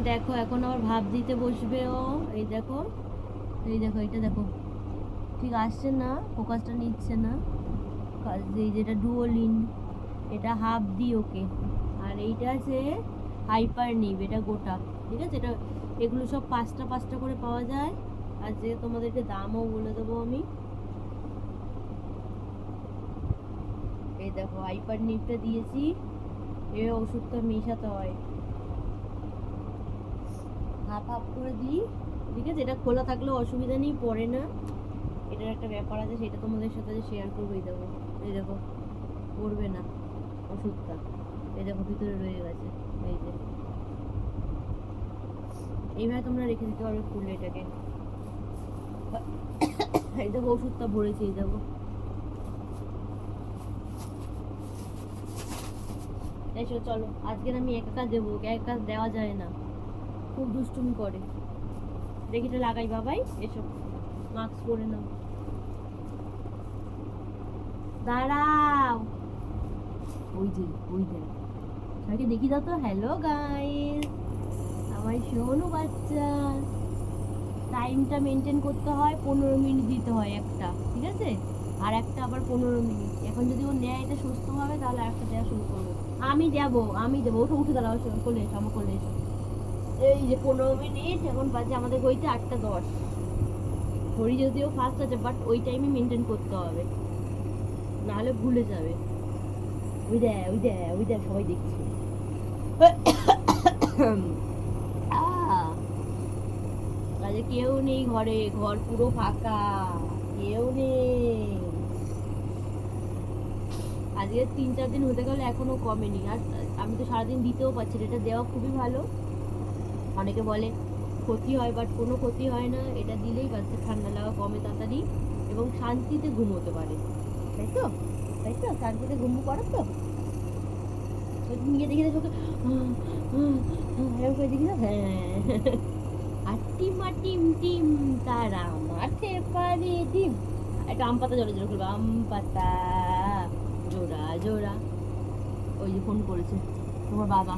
দেখো এখন আবার ভাব দিতে বসবে ও। এই দেখো, এই দেখো, এটা দেখো, ঠিক আসছে না, ফোকাসটা নিচ্ছে না। এই যেটা ডুওলিন, এটা হাফ দি ওকে, আর এইটা আছে হাইপার নিব, এটা গোটা। ঠিক আছে, এটা এগুলো সব 5টা 5টা করে পাওয়া যায়। আর যে তোমাদেরকে দামও বলে দেবো আমি। এই দেখো হাইপার নিবটা দিয়েছি, এ ওষুধটা মেশাতে হয়, হাফ হাফ করে দিই। ঠিক আছে, এটা খোলা থাকলেও অসুবিধা নেই, পড়ে না। এটার একটা ব্যাপার আছে, সেটা তোমাদের সাথে শেয়ার করবো। এই দেখো, এই দেখো, পড়বে না ওষুধটা। এই দেখো ভিতরে রয়ে গেছে। এই যে এইভাবে তোমরা রেখে দিতে পারবে খুলে এটাকে। এই দেখো ওষুধটা ভরেছি, এই দেখো। এসো চলো, আজকের আমি একা দেবো, ওকে একা দেওয়া যায় না, খুব দুষ্টুমি করে। দেখি এটা লাগাই বাবাই, এসো মাস্ক পরে নাও। দাঁড়াও, ওই যে, ওই দেখ, সবাইকে দেখি দাও তো। হ্যালো গাইস, আমার সোনু বাচ্চা। টাইমটা মেনটেন করতে হয়, 15 মিনিট দিতে হয় একটা, ঠিক আছে, আর একটা আবার 15 মিনিট। এখন যদি ও নেয় এটা সুস্থভাবে, তাহলে একটা দেওয়া শুরু করবো। আমি দেবো, আমি দেবো, ওঠো, উঠে দাঁড়াও, কোলে এসো, আমার কোলে এসো। এই যে 15 মিনিট, এখন বাজে আমাদের ঘড়িতে 8টা 10। ঘড়ি যদিও ফাস্ট আছে, বাট ওই টাইমে মেনটেন করতে হবে, নাহলে ভুলে যাবে। ওই দে, ওই দে, ওই দে, সবাই দেখছে। আজকে কেউ নেই ঘরে, ঘর পুরো ফাঁকা, কেউ নেই। আজকে 3-4 দিন হতে গেলে এখনো কমেনি, আর আমি তো সারাদিন দিতেও পারছি না। এটা দেওয়া খুবই ভালো। অনেকে বলে ক্ষতি হয়, বাট কোনো ক্ষতি হয় না। এটা দিলেই বাচ্চা ঠান্ডা লাগা কমে তাড়াতাড়ি, এবং শান্তিতে ঘুমোতে পারে। তাই তো, তাই তো, শান্তিতে ঘুম করো তো। নিয়ে দেখি দেখো, এরকম করে দেখি না। হ্যাঁ, আর টিমা টিম টিম, তারা মাঠে পারে ডিম। একটা আম পাতা জোরে জোরে করবো, আম পাতা জোড়া জোড়া। ওই যে ফোন করেছে তোমার বাবা।